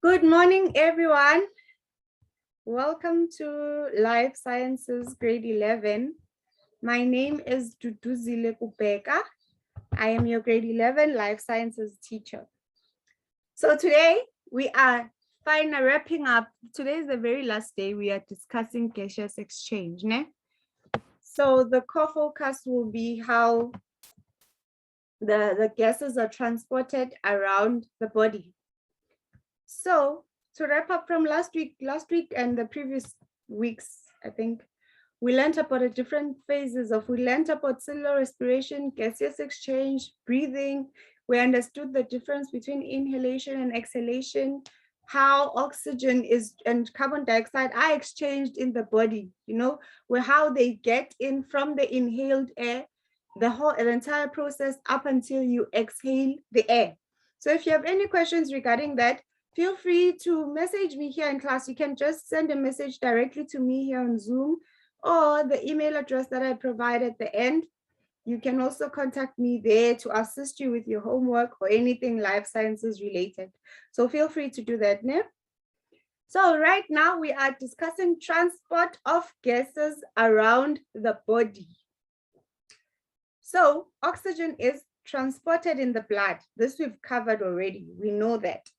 Good morning, everyone. Welcome to Life Sciences Grade 11. My name is Duduzile Kubeka. I am your Grade 11 Life Sciences teacher. So today we are finally wrapping up. Today is the very last day we are discussing gaseous exchange. Ne? So the core focus will be how the gases are transported around the body. So to wrap up from last week and the previous weeks, I think, we learned about the different phases we learned about cellular respiration, gaseous exchange, breathing. We understood the difference between inhalation and exhalation, how oxygen and carbon dioxide are exchanged in the body, where how they get in from the inhaled air, the entire process up until you exhale the air. So if you have any questions regarding that, feel free to message me here in class. You can just send a message directly to me here on Zoom or the email address that I provide at the end. You can also contact me there to assist you with your homework or anything life sciences related. So feel free to do that now. So right now we are discussing transport of gases around the body. So oxygen is transported in the blood. This we've covered already. We know that.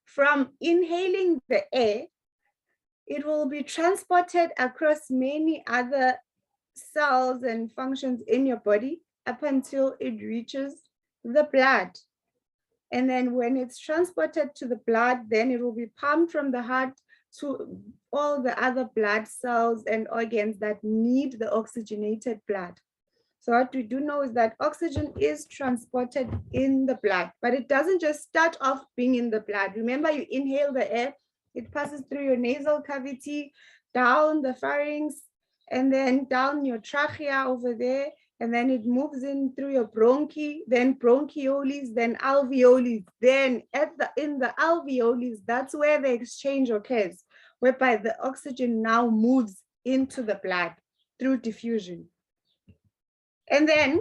From inhaling the air, it will be transported across many other cells and functions in your body up until it reaches the blood. And then when it's transported to the blood, then it will be pumped from the heart to all the other blood cells and organs that need the oxygenated blood. So what we do know is that oxygen is transported in the blood, but it doesn't just start off being in the blood. Remember, you inhale the air, it passes through your nasal cavity, down the pharynx, and then down your trachea over there, and then it moves in through your bronchi, then bronchioles, then alveoles. Then in the alveoles, that's where the exchange occurs, whereby the oxygen now moves into the blood through diffusion. And then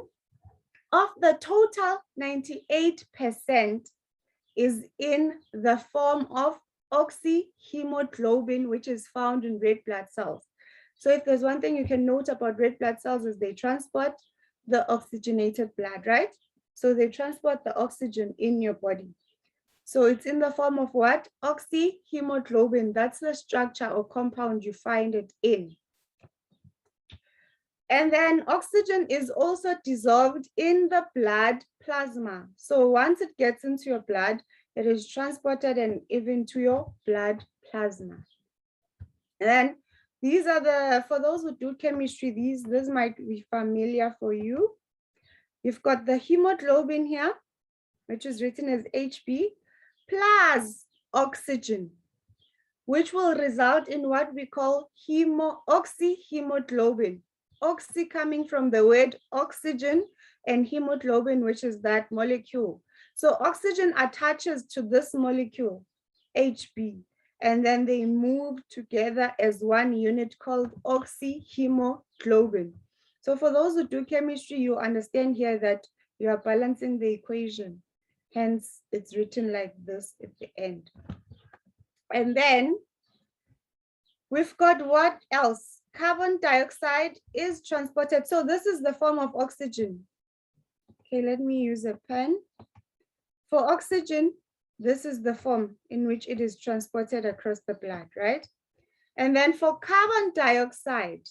of the total, 98% is in the form of oxyhemoglobin, which is found in red blood cells. So if there's one thing you can note about red blood cells is they transport the oxygenated blood, right? So they transport the oxygen in your body. So it's in the form of what? Oxyhemoglobin. That's the structure or compound you find it in. And then oxygen is also dissolved in the blood plasma. So once it gets into your blood, it is transported and even to your blood plasma. And then these are for those who do chemistry, this might be familiar for you. You've got the hemoglobin here, which is written as HB, plus oxygen, which will result in what we call oxyhemoglobin. Oxy coming from the word oxygen and hemoglobin, which is that molecule. So oxygen attaches to this molecule, HB, and then they move together as one unit called oxyhemoglobin. So for those who do chemistry, you understand here that you are balancing the equation. Hence, it's written like this at the end. And then we've got what else? Carbon dioxide is transported. So this is the form of oxygen. Okay, let me use a pen. For oxygen, this is the form in which it is transported across the blood, right? And then for carbon dioxide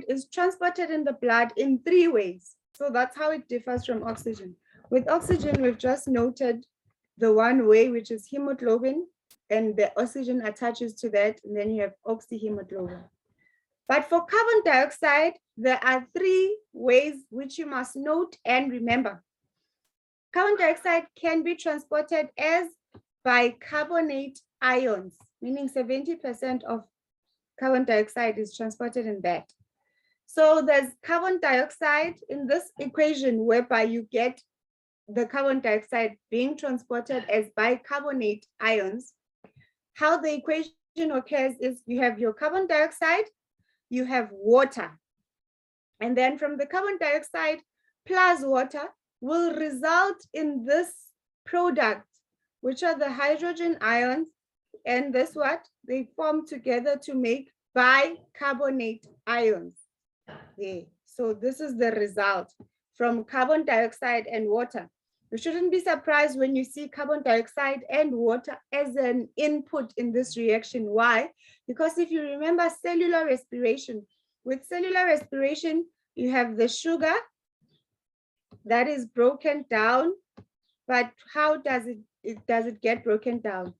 is transported in the blood in 3 ways. So that's how it differs from oxygen. With oxygen, we've just noted the one way, which is hemoglobin, and the oxygen attaches to that, and then you have oxyhemoglobin. But for carbon dioxide, there are 3 ways which you must note and remember. Carbon dioxide can be transported as bicarbonate ions, meaning 70% of carbon dioxide is transported in that. So there's carbon dioxide in this equation whereby you get the carbon dioxide being transported as bicarbonate ions. How the equation occurs is you have your carbon dioxide, you have water. And then from the carbon dioxide plus water will result in this product, which are the hydrogen ions, and this what? They form together to make bicarbonate ions. There. So this is the result from carbon dioxide and water. You shouldn't be surprised when you see carbon dioxide and water as an input in this reaction. Why? Because if you remember cellular respiration, with cellular respiration, you have the sugar that is broken down. But how does it get broken down?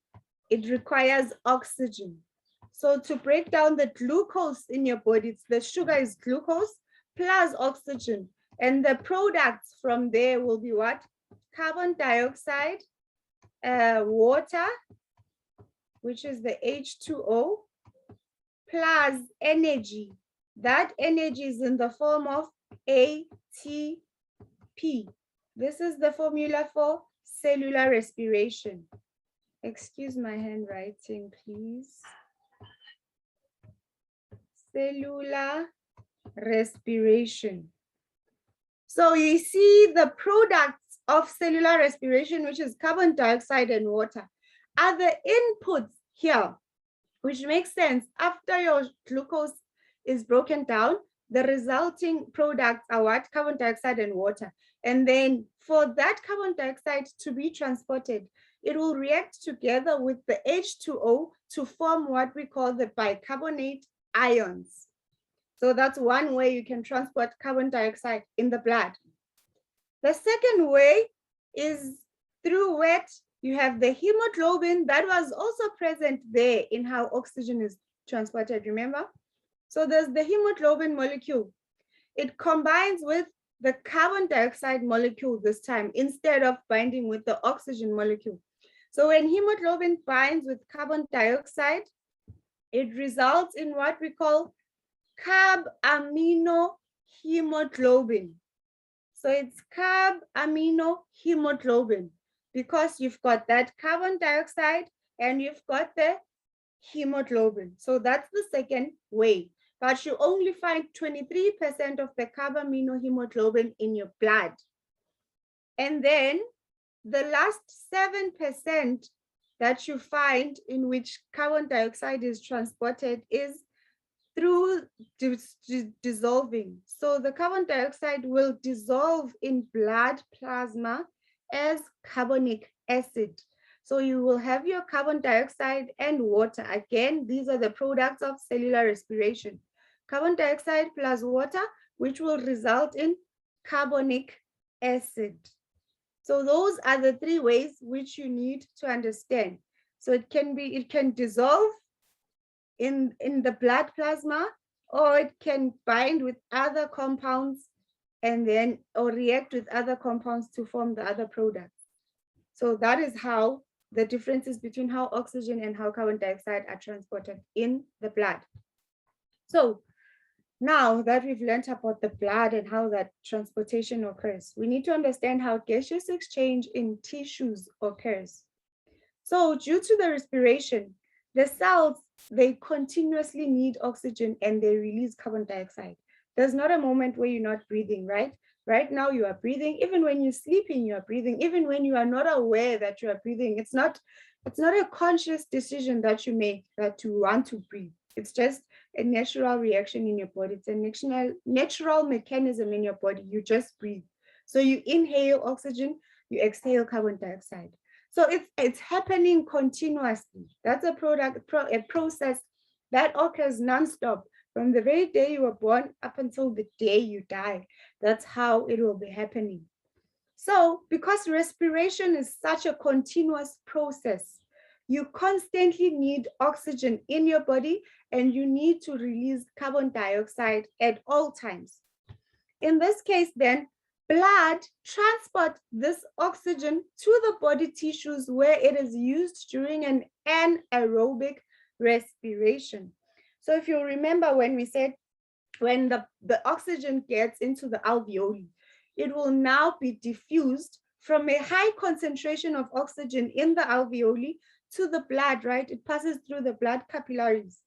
It requires oxygen. So to break down the glucose in your body, the sugar is glucose plus oxygen. And the products from there will be what? Carbon dioxide, water, which is the H2O, plus energy. That energy is in the form of ATP. This is the formula for cellular respiration. Excuse my handwriting, please. Cellular respiration. So you see the products of cellular respiration, which is carbon dioxide and water, are the inputs here, which makes sense. After your glucose is broken down, the resulting products are what? Carbon dioxide and water. And then for that carbon dioxide to be transported, it will react together with the H2O to form what we call the bicarbonate ions. So that's one way you can transport carbon dioxide in the blood. The second way is through what? You have the hemoglobin that was also present there in how oxygen is transported, remember? So there's the hemoglobin molecule. It combines with the carbon dioxide molecule this time instead of binding with the oxygen molecule. So when hemoglobin binds with carbon dioxide, it results in what we call carb-amino-hemoglobin. So it's carb-amino-hemoglobin because you've got that carbon dioxide and you've got the hemoglobin. So that's the second way. But you only find 23% of the carb-amino-hemoglobin in your blood. And then the last 7% that you find in which carbon dioxide is transported is through dissolving. So the carbon dioxide will dissolve in blood plasma as carbonic acid. So you will have your carbon dioxide and water. Again, these are the products of cellular respiration. Carbon dioxide plus water, which will result in carbonic acid. So those are the three ways which you need to understand. So it can dissolve in the blood plasma, or it can bind with other compounds and then or react with other compounds to form the other products. So that is how the differences between how oxygen and how carbon dioxide are transported in the blood. So now that we've learned about the blood and how that transportation occurs, we need to understand how gaseous exchange in tissues occurs. So due to the respiration, the cells, they continuously need oxygen and they release carbon dioxide. There's not a moment where you're not breathing, right? Right now you are breathing. Even when you're sleeping, you are breathing. Even when you are not aware that you are breathing, it's not a conscious decision that you make that you want to breathe. It's just a natural reaction in your body. It's a natural mechanism in your body. You just breathe. So you inhale oxygen, you exhale carbon dioxide. So it's happening continuously. That's a process that occurs nonstop from the very day you were born up until the day you die. That's how it will be happening. So because respiration is such a continuous process, you constantly need oxygen in your body and you need to release carbon dioxide at all times. In this case, then, blood transports this oxygen to the body tissues where it is used during an anaerobic respiration. So if you remember when we said when the oxygen gets into the alveoli, it will now be diffused from a high concentration of oxygen in the alveoli to the blood, right? It passes through the blood capillaries,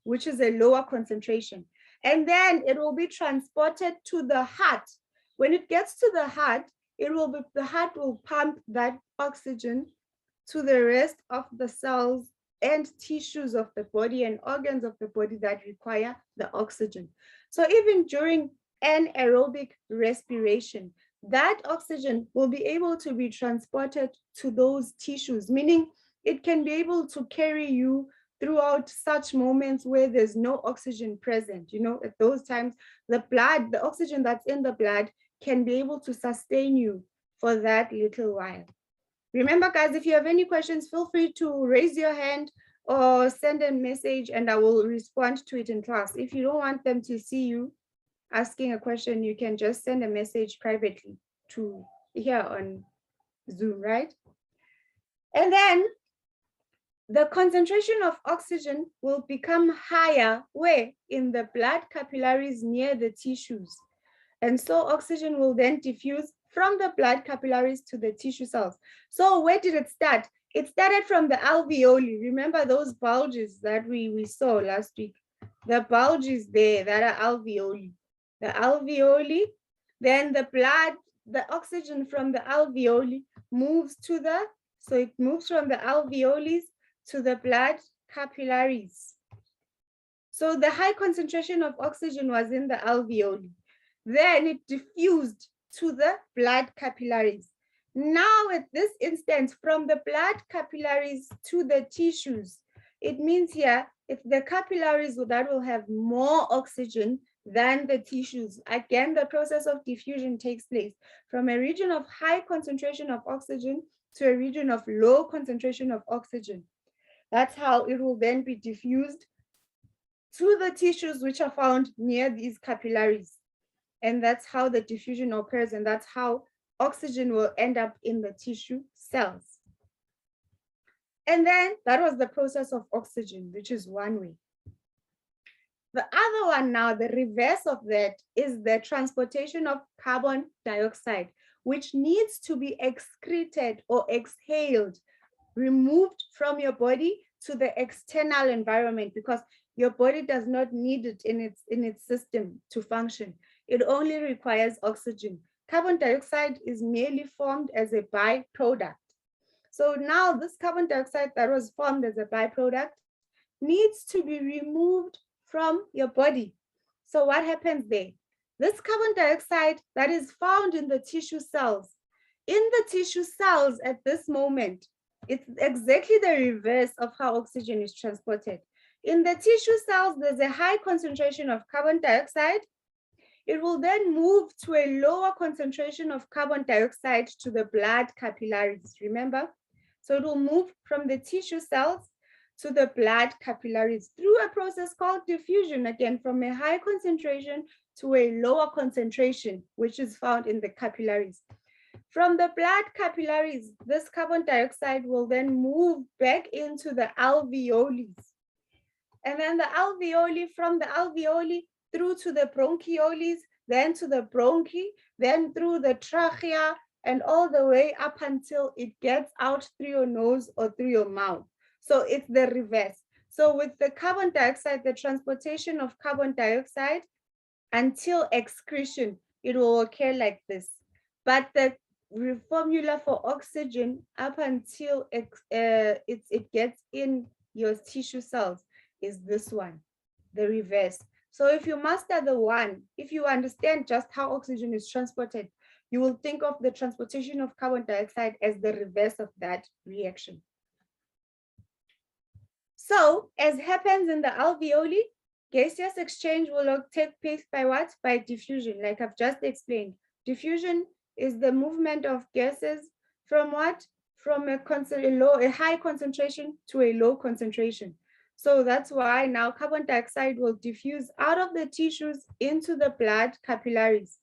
which is a lower concentration. And then it will be transported to the heart. When it gets to the heart, the heart will pump that oxygen to the rest of the cells and tissues of the body and organs of the body that require the oxygen. So even during anaerobic respiration, that oxygen will be able to be transported to those tissues, meaning it can be able to carry you throughout such moments where there's no oxygen present. You know, at those times, the blood, the oxygen that's in the blood can be able to sustain you for that little while. Remember, guys, if you have any questions, feel free to raise your hand or send a message and I will respond to it in class. If you don't want them to see you asking a question, you can just send a message privately to here on Zoom, right? And then the concentration of oxygen will become higher where? In the blood capillaries near the tissues. And so oxygen will then diffuse from the blood capillaries to the tissue cells. So where did it start? It started from the alveoli. Remember those bulges that we saw last week? The bulges there that are alveoli. The alveoli, then the blood, the oxygen from the alveoli moves to the, so it moves from the alveoli to the blood capillaries. So the high concentration of oxygen was in the alveoli. Then it diffused to the blood capillaries. Now at this instance, from the blood capillaries to the tissues, it means here, if the capillaries that will have more oxygen than the tissues, again, the process of diffusion takes place from a region of high concentration of oxygen to a region of low concentration of oxygen. That's how it will then be diffused to the tissues which are found near these capillaries. And that's how the diffusion occurs, and that's how oxygen will end up in the tissue cells. And then that was the process of oxygen, which is one way. The other one now, the reverse of that, is the transportation of carbon dioxide, which needs to be excreted or exhaled, removed from your body to the external environment, because your body does not need it in its system to function. It only requires oxygen. Carbon dioxide is merely formed as a byproduct. So now this carbon dioxide that was formed as a byproduct needs to be removed from your body. So what happens there? This carbon dioxide that is found in the tissue cells, at this moment, it's exactly the reverse of how oxygen is transported. In the tissue cells, there's a high concentration of carbon dioxide. It will then move to a lower concentration of carbon dioxide to the blood capillaries, remember? So it will move from the tissue cells to the blood capillaries through a process called diffusion, again, from a high concentration to a lower concentration, which is found in the capillaries. From the blood capillaries, this carbon dioxide will then move back into the alveoli. And then the alveoli, from the alveoli through to the bronchioles, then to the bronchi, then through the trachea, and all the way up until it gets out through your nose or through your mouth. So it's the reverse. So with the carbon dioxide, the transportation of carbon dioxide until excretion, it will occur like this. But the formula for oxygen up until it gets in your tissue cells is this one, the reverse. So if you master the one, if you understand just how oxygen is transported, you will think of the transportation of carbon dioxide as the reverse of that reaction. So as happens in the alveoli, gaseous exchange will take place by what? By diffusion, like I've just explained. Diffusion is the movement of gases from what? From a high concentration to a low concentration. So that's why now carbon dioxide will diffuse out of the tissues into the blood capillaries.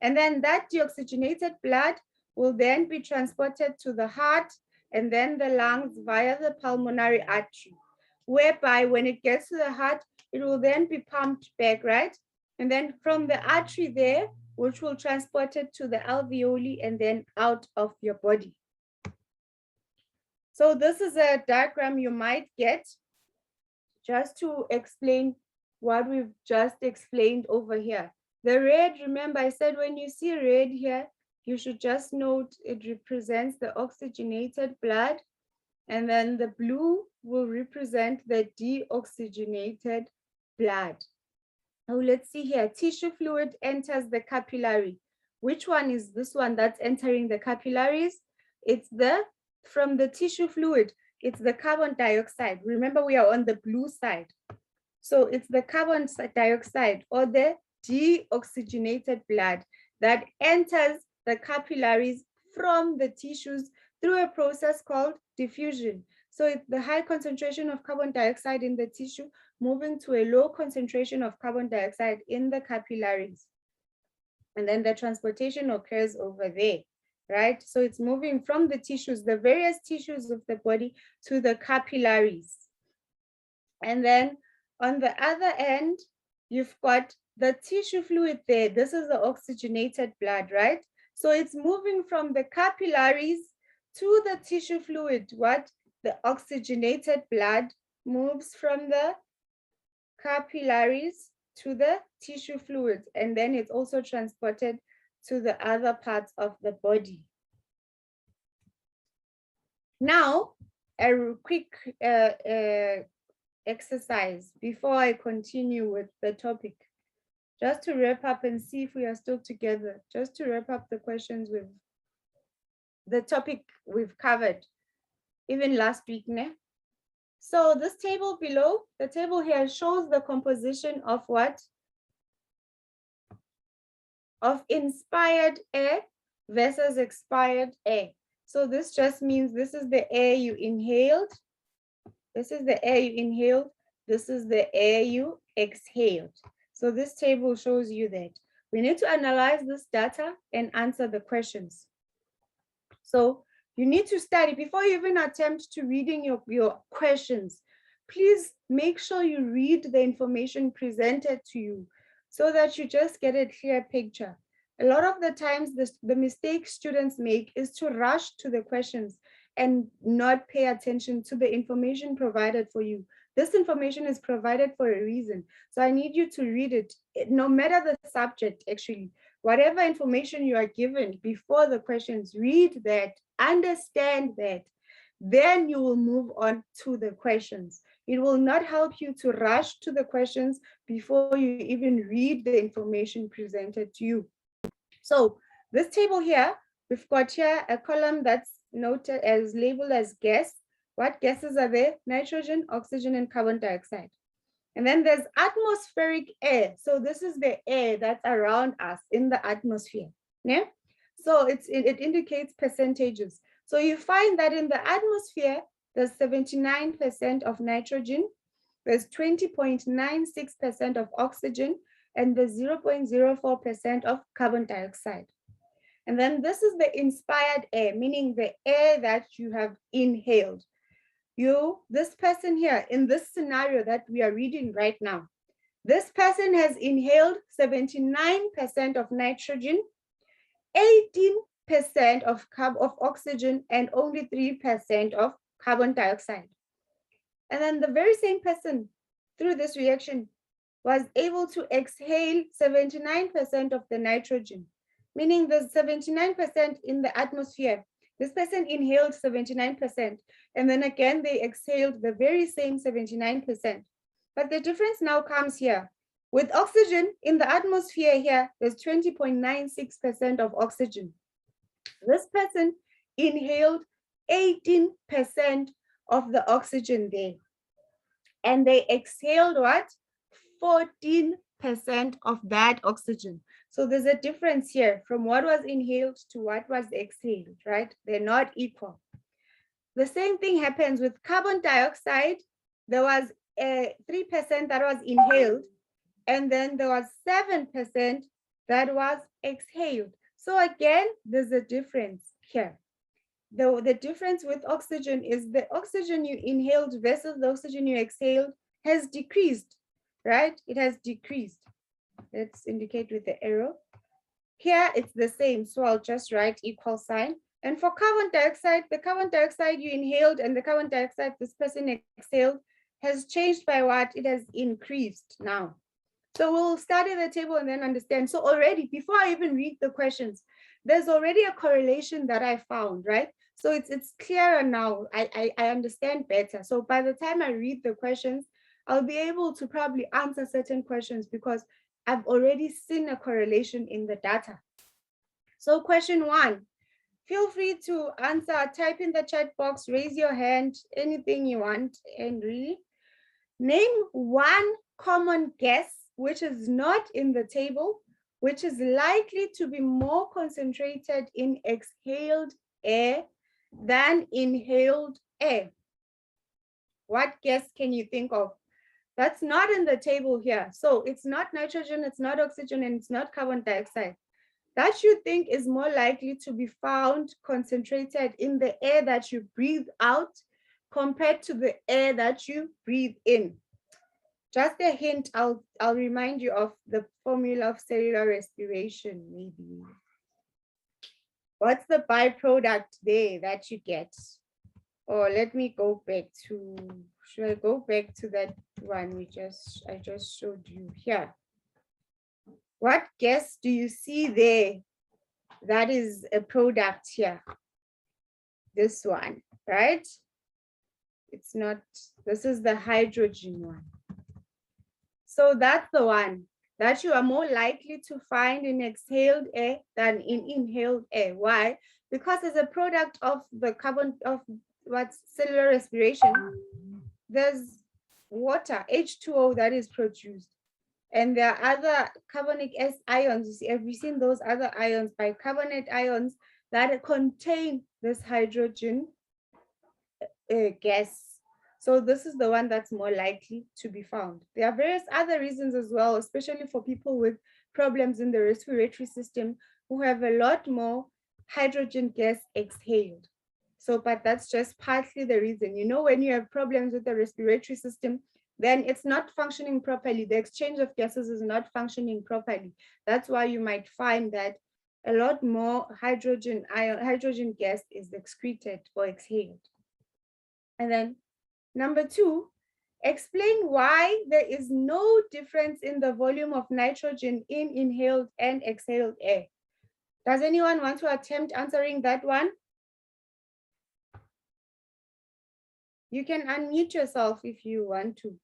And then that deoxygenated blood will then be transported to the heart and then the lungs via the pulmonary artery, whereby when it gets to the heart, it will then be pumped back, right? And then from the artery there, which will transport it to the alveoli and then out of your body. So this is a diagram you might get just to explain what we've just explained over here. The red, remember I said when you see red here, you should just note it represents the oxygenated blood. And then the blue will represent the deoxygenated blood. Oh, let's see here. Tissue fluid enters the capillary. Which one is this one that's entering the capillaries? It's from the tissue fluid, it's the carbon dioxide. Remember, we are on the blue side. So it's the carbon dioxide or the deoxygenated blood that enters the capillaries from the tissues through a process called diffusion. So it's the high concentration of carbon dioxide in the tissue moving to a low concentration of carbon dioxide in the capillaries. And then the transportation occurs over there, right? So it's moving from the tissues, the various tissues of the body, to the capillaries. And then on the other end, you've got the tissue fluid there. This is the oxygenated blood, right? So it's moving from the capillaries to the tissue fluid. What? The oxygenated blood moves from the capillaries to the tissue fluid, and then it's also transported to the other parts of the body. Now, a quick exercise before I continue with the topic, just to wrap up and see if we are still together, just to wrap up the questions with the topic we've covered, even last week, ne? So this table below, the table here shows the composition of what? Of inspired air versus expired air. So this just means this is the air you inhaled. This is the air you inhaled. This is the air you exhaled. So this table shows you that. We need to analyze this data and answer the questions. So you need to study before you even attempt to reading your questions. Please make sure you read the information presented to you so that you just get a clear picture. A lot of the times, the mistake students make is to rush to the questions and not pay attention to the information provided for you. This information is provided for a reason. So I need you to read it, no matter the subject, actually. Whatever information you are given before the questions, read that, understand that, then you will move on to the questions. It will not help you to rush to the questions before you even read the information presented to you. So this table here, we've got here a column that's noted as labeled as gas. What gases are there? Nitrogen, oxygen, and carbon dioxide. And then there's atmospheric air. So this is the air that's around us in the atmosphere. Yeah? So it indicates percentages. So you find that in the atmosphere, there's 79% of nitrogen, there's 20.96% of oxygen, and there's 0.04% of carbon dioxide. And then this is the inspired air, meaning the air that you have inhaled. This person here, in this scenario that we are reading right now, this person has inhaled 79% of nitrogen, 18% of oxygen, and only 3% of carbon dioxide. And then the very same person, through this reaction, was able to exhale 79% of the nitrogen, meaning there's 79% in the atmosphere. This person inhaled 79%, and then again, they exhaled the very same 79%. But the difference now comes here. With oxygen in the atmosphere here, there's 20.96% of oxygen. This person inhaled 18% of the oxygen there. And they exhaled what? 14% of that oxygen. So there's a difference here from what was inhaled to what was exhaled, right? They're not equal. The same thing happens with carbon dioxide. There was 3% that was inhaled, and then there was 7% that was exhaled. So again, there's a difference here. The difference with oxygen is the oxygen you inhaled versus the oxygen you exhaled has decreased, right? It has decreased. Let's indicate with the arrow. Here it's the same, so I'll just write equal sign. And for carbon dioxide, the carbon dioxide you inhaled and the carbon dioxide this person exhaled has changed by what? It has increased now. So we'll study the table and then understand. So already, before I even read the questions, there's already a correlation that I found, right? So it's clearer now. I understand better. So by the time I read the questions, I'll be able to probably answer certain questions because I've already seen a correlation in the data. So question 1, feel free to answer, type in the chat box, raise your hand, anything you want, Henry. Name one common gas which is not in the table, which is likely to be more concentrated in exhaled air than inhaled air. What gas can you think of? That's not in the table here. So it's not nitrogen, it's not oxygen, and it's not carbon dioxide. That you think is more likely to be found concentrated in the air that you breathe out compared to the air that you breathe in. Just a hint, I'll remind you of the formula of cellular respiration, maybe. What's the byproduct there that you get? Or let me go back to, should I go back to that one I just showed you here? What gas do you see there that is a product here? This one, right? It's not, this is the hydrogen one. So that's the one that you are more likely to find in exhaled air than in inhaled air. Why? Because as a product of the carbon, of what's cellular respiration, there's water, H2O, that is produced. And there are other carbonic ions. Have you seen those other ions, bicarbonate ions, that contain this hydrogen gas? So this is the one that's more likely to be found. There are various other reasons as well, especially for people with problems in the respiratory system who have a lot more hydrogen gas exhaled. So, but that's just partly the reason. You know, when you have problems with the respiratory system, then it's not functioning properly. The exchange of gases is not functioning properly. That's why you might find that a lot more hydrogen gas is excreted or exhaled. And then number 2, explain why there is no difference in the volume of nitrogen in inhaled and exhaled air. Does anyone want to attempt answering that one? You can unmute yourself if you want to.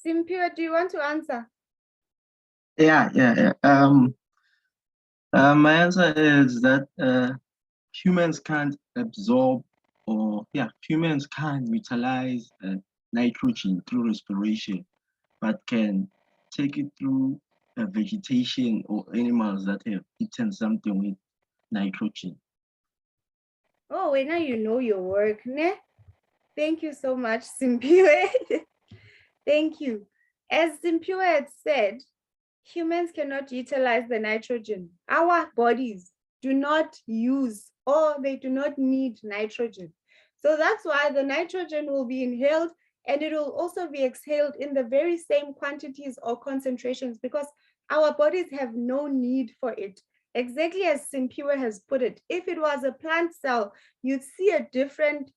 Simpure, do you want to answer? Yeah. My answer is that humans can't absorb humans can't utilize nitrogen through respiration, but can take it through vegetation or animals that have eaten something with nitrogen. Oh, well, now you know your work, ne? Thank you so much, Simpure. Thank you. As Simpure had said, humans cannot utilize the nitrogen. Our bodies do not use, or they do not need nitrogen. So that's why the nitrogen will be inhaled and it will also be exhaled in the very same quantities or concentrations because our bodies have no need for it. Exactly as Simpure has put it, if it was a plant cell, you'd see a difference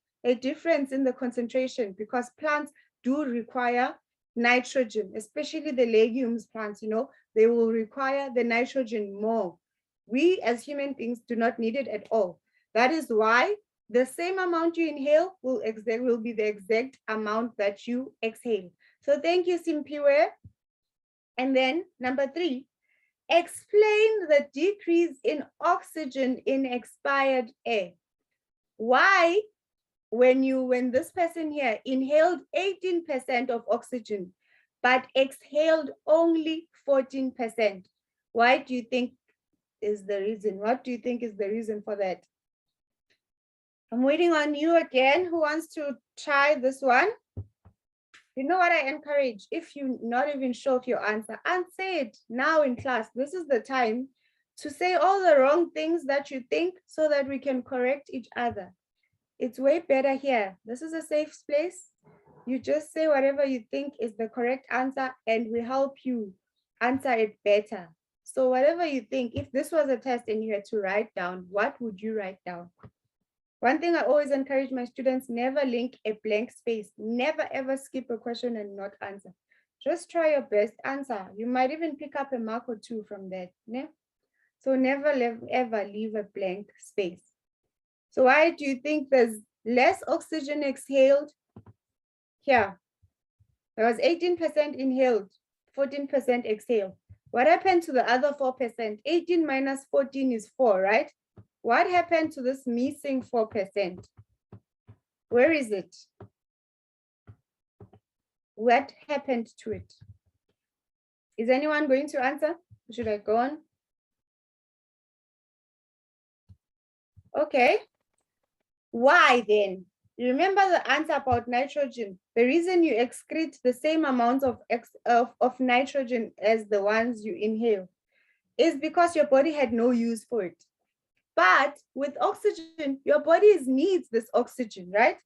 in the concentration because plants do require nitrogen, especially the legumes plants, you know, they will require the nitrogen more. We as human beings do not need it at all. That is why the same amount you inhale will be the exact amount that you exhale. So thank you, Simpure. And then number 3, explain the decrease in oxygen in expired air. Why, when this person here inhaled 18% of oxygen, but exhaled only 14%, why do you think is the reason? What do you think is the reason for that? I'm waiting on you again. Who wants to try this one? You know what I encourage? If you're not even sure of your answer, say it now in class. This is the time to say all the wrong things that you think so that we can correct each other. It's way better here. This is a safe place. You just say whatever you think is the correct answer and we help you answer it better. So whatever you think, if this was a test and you had to write down, what would you write down? One thing I always encourage my students, never link a blank space. Never ever skip a question and not answer. Just try your best answer. You might even pick up a mark or two from that. Ne? So never ever leave a blank space. So why do you think there's less oxygen exhaled? Here, there was 18% inhaled, 14% exhaled. What happened to the other 4%? 18 minus 14 is 4, right? What happened to this missing 4%? Where is it? What happened to it? Is anyone going to answer? Should I go on? Okay. Why then? You remember the answer about nitrogen. The reason you excrete the same amount of nitrogen as the ones you inhale is because your body had no use for it. But with oxygen, your body needs this oxygen, right?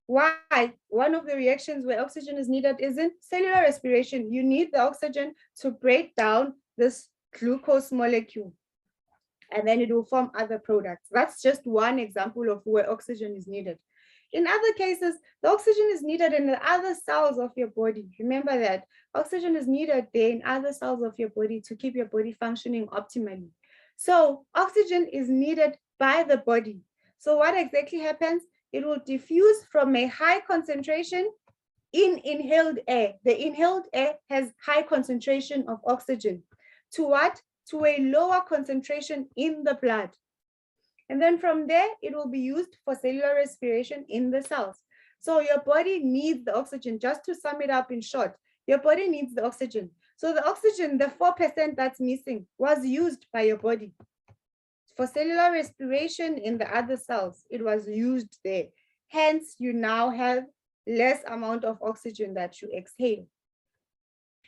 Why? One of the reactions where oxygen is needed is in cellular respiration. You need the oxygen to break down this glucose molecule, and then it will form other products. That's just one example of where oxygen is needed. In other cases, the oxygen is needed in the other cells of your body. Remember that oxygen is needed there in other cells of your body to keep your body functioning optimally. So oxygen is needed by the body. So what exactly happens? It will diffuse from a high concentration in inhaled air. The inhaled air has high concentration of oxygen. To what? To a lower concentration in the blood. And then from there, it will be used for cellular respiration in the cells. So your body needs the oxygen. Just to sum it up in short, your body needs the oxygen. So the oxygen, the 4% that's missing, was used by your body. For cellular respiration in the other cells, it was used there. Hence, you now have less amount of oxygen that you exhale.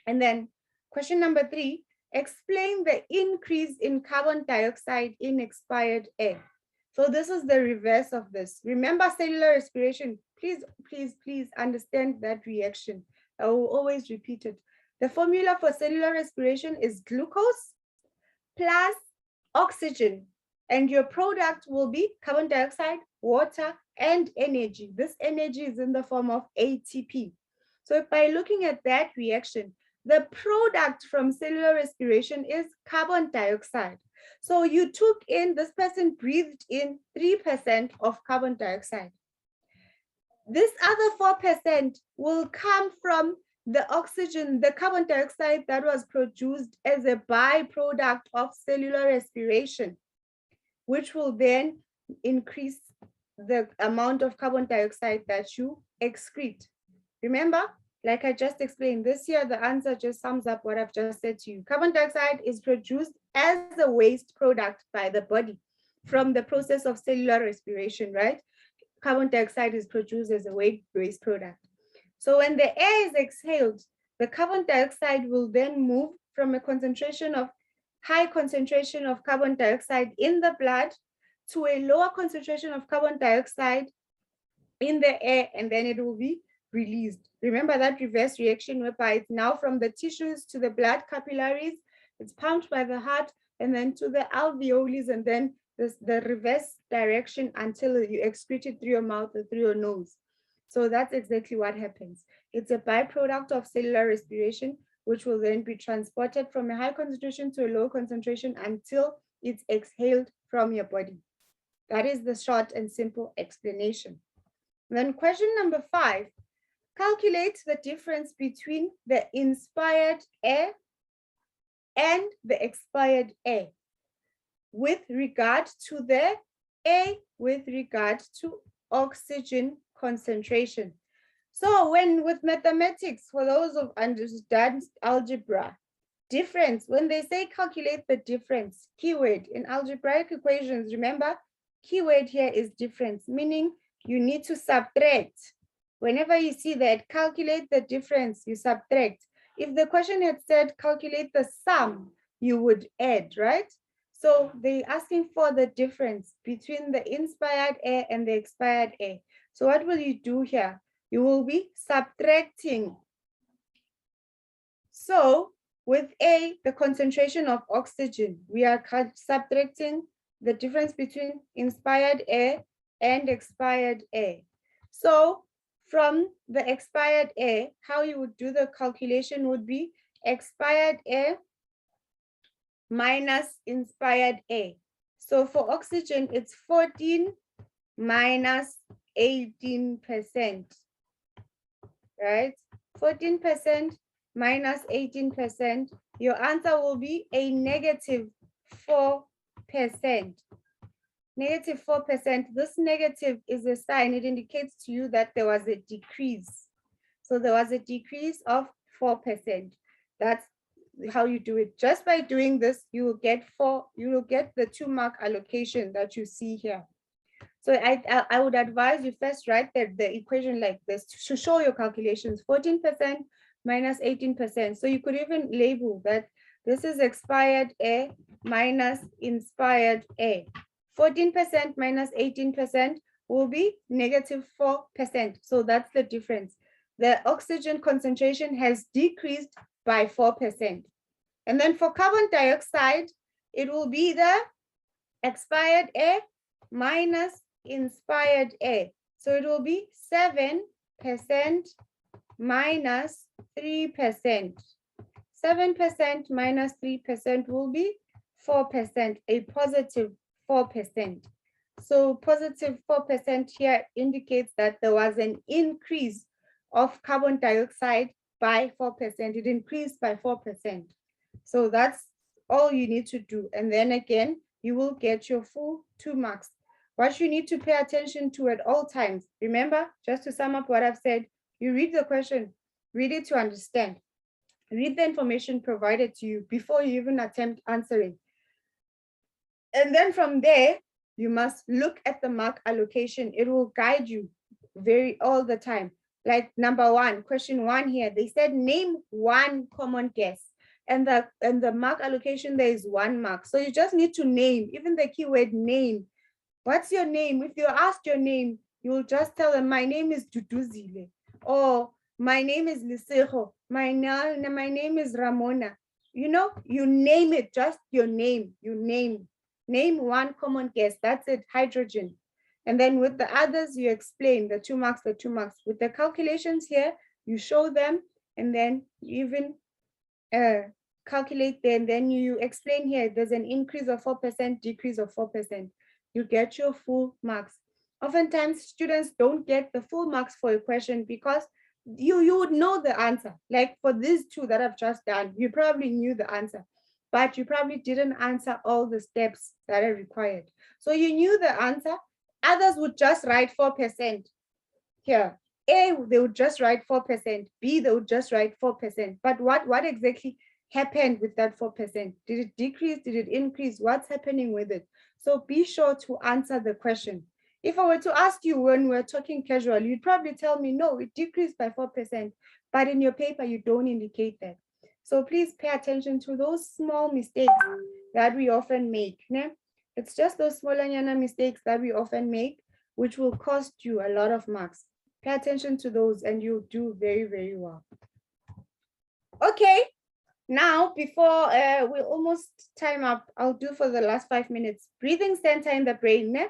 And then question number 3, explain the increase in carbon dioxide in expired air. So this is the reverse of this. Remember cellular respiration. Please understand that reaction. I will always repeat it. The formula for cellular respiration is glucose plus oxygen. And your product will be carbon dioxide, water, and energy. This energy is in the form of ATP. So by looking at that reaction, the product from cellular respiration is carbon dioxide. So you took in, this person breathed in 3% of carbon dioxide. This other 4% will come from the oxygen, the carbon dioxide that was produced as a byproduct of cellular respiration, which will then increase the amount of carbon dioxide that you excrete. Remember, like I just explained, this here, the answer just sums up what I've just said to you. Carbon dioxide is produced as a waste product by the body from the process of cellular respiration, right? Carbon dioxide is produced as a waste product. So when the air is exhaled, the carbon dioxide will then move from a high concentration of carbon dioxide in the blood to a lower concentration of carbon dioxide in the air, and then it will be released. Remember that reverse reaction whereby it's now from the tissues to the blood capillaries, it's pumped by the heart, and then to the alveoli, and then the reverse direction until you excrete it through your mouth or through your nose. So that's exactly what happens. It's a byproduct of cellular respiration, which will then be transported from a high concentration to a low concentration until it's exhaled from your body. That is the short and simple explanation. Then question number 5, calculate the difference between the inspired air and the expired air with regard to the A with regard to oxygen concentration. So with mathematics, for those who understand algebra, difference, when they say calculate the difference, keyword in algebraic equations, remember, keyword here is difference, meaning you need to subtract. Whenever you see that, calculate the difference, you subtract. If the question had said calculate the sum, you would add, right? So they're asking for the difference between the inspired air and the expired air. So what will you do here? You will be subtracting. So with A, the concentration of oxygen, we are subtracting the difference between inspired air and expired air. So from the expired air, how you would do the calculation would be expired air minus inspired air. So for oxygen, it's 14 minus 18%, right? 14% minus 18%, your answer will be a negative 4%. Negative 4%. This negative is a sign. It indicates to you that there was a decrease. So there was a decrease of 4%. That's how you do it. Just by doing this, you will get the 2-mark allocation that you see here. So I would advise you first write the equation like this to show your calculations, 14% minus 18%. So you could even label that this is expired air minus inspired air. 14% minus 18% will be negative 4%. So that's the difference. The oxygen concentration has decreased by 4%. And then for carbon dioxide, it will be the expired air minus inspired air. So it will be 7% minus 3%. 7% minus 3% will be 4%, a positive 4%. So positive 4% here indicates that there was an increase of carbon dioxide by 4%. It increased by 4%. So that's all you need to do. And then again, you will get your full 2 marks. What you need to pay attention to at all times, remember, just to sum up what I've said, you read the question, read it to understand. Read the information provided to you before you even attempt answering. And then from there, you must look at the mark allocation. It will guide you all the time. Like number 1, question 1 here, they said name one common gas. And the mark allocation, there is 1 mark. So you just need to name, even the keyword name. What's your name? If you're asked your name, you'll just tell them, my name is Duduzile, or my name is Lisejo, my name is Ramona. You know, you name it, just your name, you name 1 common gas, that's it, hydrogen. And then with the others, you explain the 2 marks, the 2 marks. With the calculations here, you show them, and then you even calculate them, then you explain here, there's an increase of 4%, decrease of 4%. You get your full marks. Oftentimes, students don't get the full marks for a question because you would know the answer. Like for these 2 that I've just done, you probably knew the answer, but you probably didn't answer all the steps that are required. So you knew the answer. Others would just write 4% here. A, they would just write 4%. B, they would just write 4%. But what exactly happened with that 4%? Did it decrease? Did it increase? What's happening with it? So be sure to answer the question. If I were to ask you when we're talking casually, you'd probably tell me, no, it decreased by 4%. But in your paper, you don't indicate that. So please pay attention to those small mistakes that we often make. Né? It's just those small mistakes that we often make, which will cost you a lot of marks. Pay attention to those and you'll do very, very well. Okay, now before we almost time up, I'll do for the last 5 minutes. Breathing center in the brain. Né?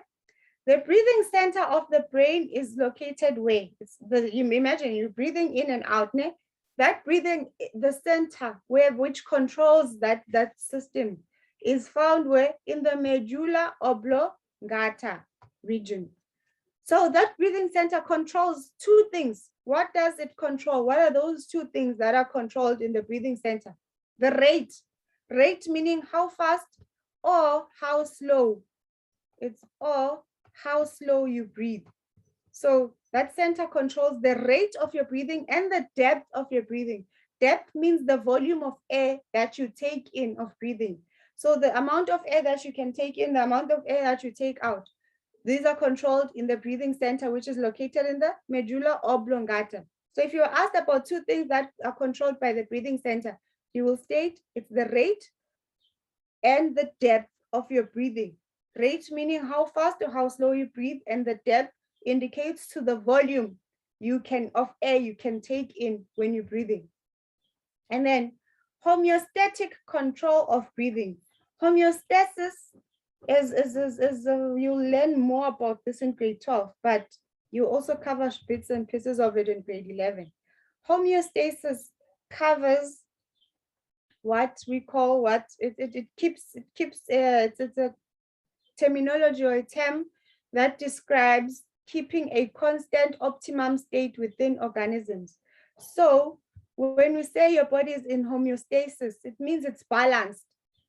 The breathing center of the brain is located where? You imagine you're breathing in and out. Né? That breathing, the center which controls that system is found where? In the medulla oblongata region. So that breathing center controls 2 things. What does it control? What are those 2 things that are controlled in the breathing center? The rate. Rate meaning how fast or how slow. It's or how slow you breathe. So that center controls the rate of your breathing and the depth of your breathing. Depth means the volume of air that you take in of breathing. So the amount of air that you can take in, the amount of air that you take out. These are controlled in the breathing center, which is located in the medulla oblongata. So if you're asked about 2 things that are controlled by the breathing center, you will state it's the rate and the depth of your breathing. Rate meaning how fast or how slow you breathe, and the depth indicates to the volume of air you can take in when you're breathing. And then homeostatic control of breathing. Homeostasis is you'll learn more about this in grade 12, but You also cover bits and pieces of it in grade 11. Homeostasis covers what we call it keeps it's a terminology or a term that describes keeping a constant optimum state within organisms. So when we say your body is in homeostasis, it means it's balanced.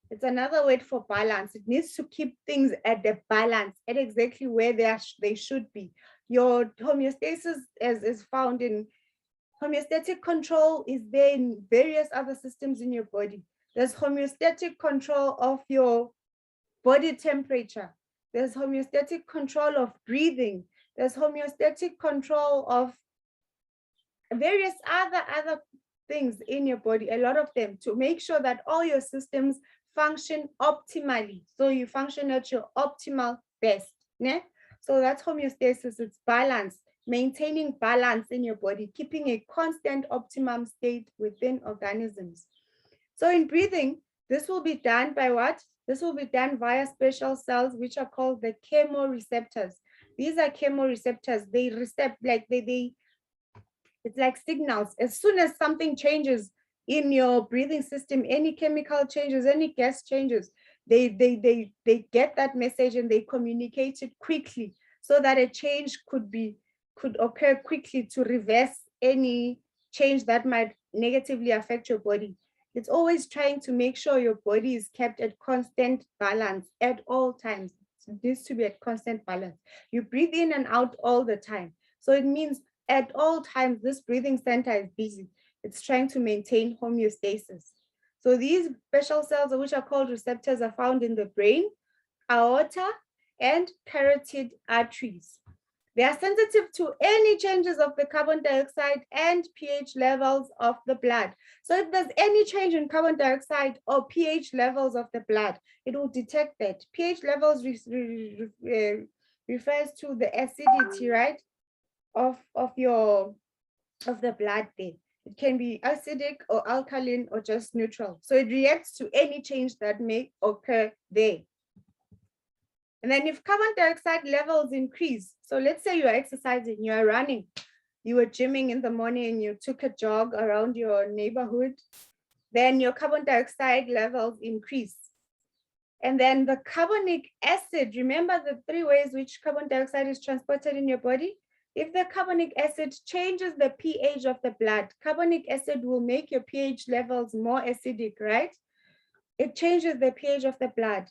It's another word for balance. It needs to keep things at the balance, at exactly where they should be. Your homeostasis is found in homeostatic control is there in various other systems in your body. There's homeostatic control of your body temperature. There's homeostatic control of breathing. There's homeostatic control of various other things in your body, a lot of them, to make sure that all your systems function optimally. So you function at your optimal best. Ne? So that's homeostasis, it's balance, maintaining balance in your body, keeping a constant optimum state within organisms. So in breathing, this will be done by what? This will be done via special cells, which are called the chemoreceptors. These are chemoreceptors. They recept, like it's like signals. As soon as something changes in your breathing system, any chemical changes, any gas changes, they get that message and they communicate it quickly so that a change could occur quickly to reverse any change that might negatively affect your body. It's always trying to make sure your body is kept at constant balance at all times. It needs to be at constant balance. You breathe in and out all the time. So it means at all times, this breathing center is busy. It's trying to maintain homeostasis. So these special cells, which are called receptors, are found in the brain, aorta, and carotid arteries. They are sensitive to any changes of the carbon dioxide and pH levels of the blood. So if there's any change in carbon dioxide or pH levels of the blood, it will detect that. pH levels refers to the acidity, right, of the blood there. It can be acidic or alkaline or just neutral. So it reacts to any change that may occur there. And then if carbon dioxide levels increase, so let's say you are exercising, you are running, you were gymming in the morning and you took a jog around your neighborhood, then your carbon dioxide levels increase. And then the carbonic acid, remember the 3 ways which carbon dioxide is transported in your body? If the carbonic acid changes the pH of the blood, carbonic acid will make your pH levels more acidic, right? It changes the pH of the blood.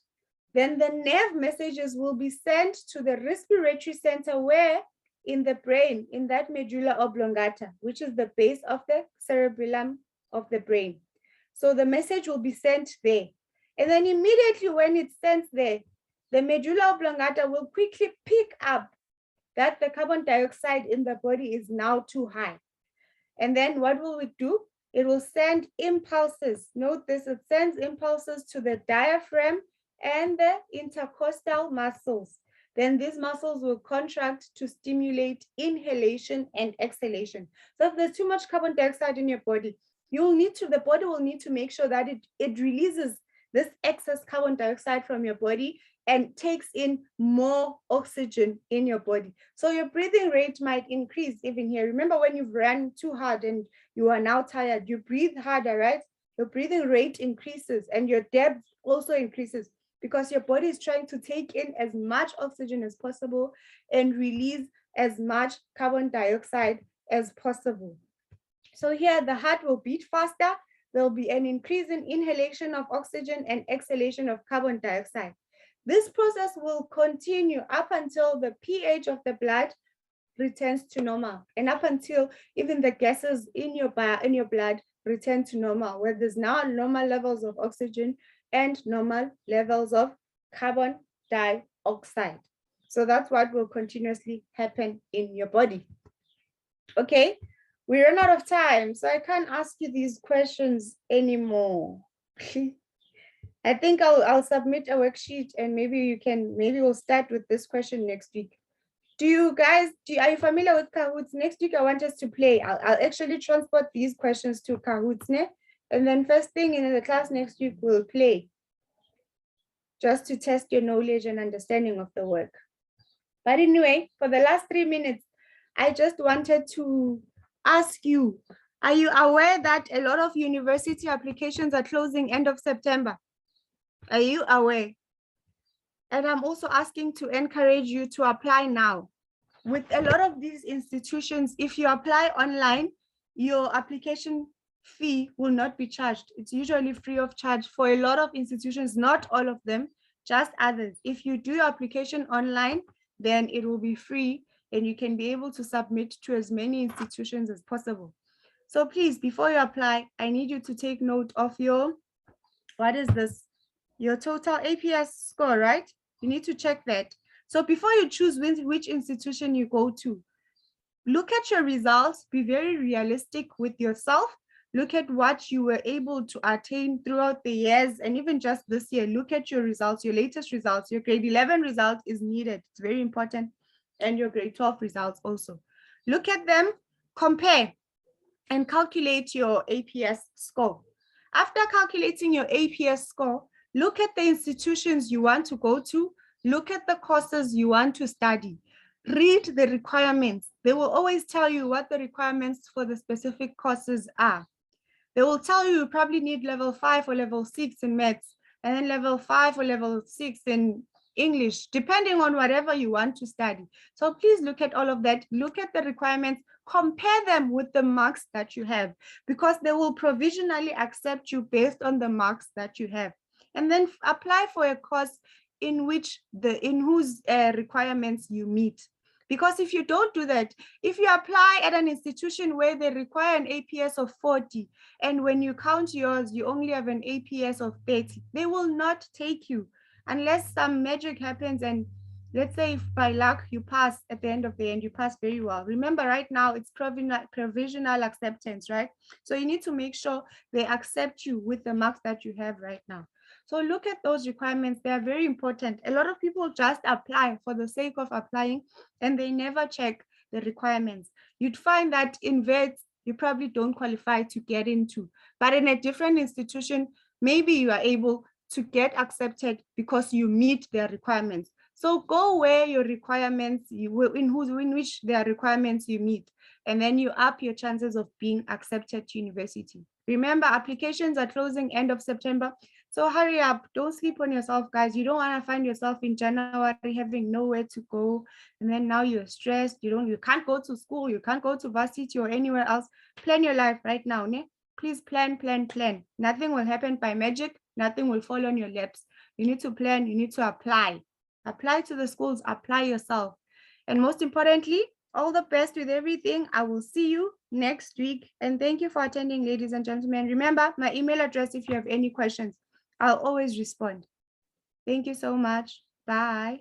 Then the nerve messages will be sent to the respiratory center where? In the brain, in that medulla oblongata, which is the base of the cerebellum of the brain. So the message will be sent there. And then immediately when it's sent there, the medulla oblongata will quickly pick up that the carbon dioxide in the body is now too high. And then what will it do? It will send impulses. Note this, it sends impulses to the diaphragm and the intercostal muscles. Then these muscles will contract to stimulate inhalation and exhalation. So if there's too much carbon dioxide in your body, the body will need to make sure that it releases this excess carbon dioxide from your body and takes in more oxygen in your body. So your breathing rate might increase even here. Remember when you've run too hard and you are now tired, you breathe harder, right? Your breathing rate increases and your depth also increases because your body is trying to take in as much oxygen as possible and release as much carbon dioxide as possible. So here the heart will beat faster. There'll be an increase in inhalation of oxygen and exhalation of carbon dioxide. This process will continue up until the pH of the blood returns to normal and up until even the gases in your blood return to normal, where there's now normal levels of oxygen and normal levels of carbon dioxide. So that's what will continuously happen in your body. Okay, we ran out of time, so I can't ask you these questions anymore. I think I'll submit a worksheet and maybe we'll start with this question next week. Are you familiar with Kahoots? Next week I want us to play. I'll actually transport these questions to Kahoots, and then first thing in the class next week we'll play, just to test your knowledge and understanding of the work. But anyway, for the last 3 minutes, I just wanted to ask you, are you aware that a lot of university applications are closing end of September? Are you aware? And I'm also asking to encourage you to apply now. With a lot of these institutions, if you apply online, your application fee will not be charged. It's usually free of charge for a lot of institutions, not all of them, just others. If you do your application online, then it will be free and you can be able to submit to as many institutions as possible. So please, before you apply, I need you to take note of your, what is this? Your total APS score, right? You need to check that. So before you choose which institution you go to, look at your results, be very realistic with yourself. Look at what you were able to attain throughout the years, and even just this year, look at your results, your latest results. Your grade 11 result is needed. It's very important. And your grade 12 results also. Look at them, compare, and calculate your APS score. After calculating your APS score, look at the institutions you want to go to, look at the courses you want to study. Read the requirements. They will always tell you what the requirements for the specific courses are. They will tell you probably need level 5 or level 6 in maths, and then level 5 or level 6 in English, depending on whatever you want to study. So please look at all of that. Look at the requirements, compare them with the marks that you have, because they will provisionally accept you based on the marks that you have. And then apply for a course in whose requirements you meet. Because if you don't do that, if you apply at an institution where they require an APS of 40, and when you count yours, you only have an APS of 30, they will not take you unless some magic happens. And let's say if by luck you pass at the end of the end, you pass very well. Remember, right now it's provisional acceptance, right? So you need to make sure they accept you with the marks that you have right now. So look at those requirements. They are very important. A lot of people just apply for the sake of applying and they never check the requirements. You'd find that in vets, you probably don't qualify to get into, but in a different institution, maybe you are able to get accepted because you meet their requirements. So go where your requirements, in which their requirements you meet, and then you up your chances of being accepted to university. Remember, applications are closing end of September. So hurry up, don't sleep on yourself, guys. You don't want to find yourself in January having nowhere to go. And then now you're stressed. You can't go to school, you can't go to varsity or anywhere else. Plan your life right now, ne? Please plan, plan, plan. Nothing will happen by magic. Nothing will fall on your laps. You need to plan, you need to apply. Apply to the schools, apply yourself. And most importantly, all the best with everything. I will see you next week. And thank you for attending, ladies and gentlemen. Remember my email address if you have any questions. I'll always respond. Thank you so much. Bye.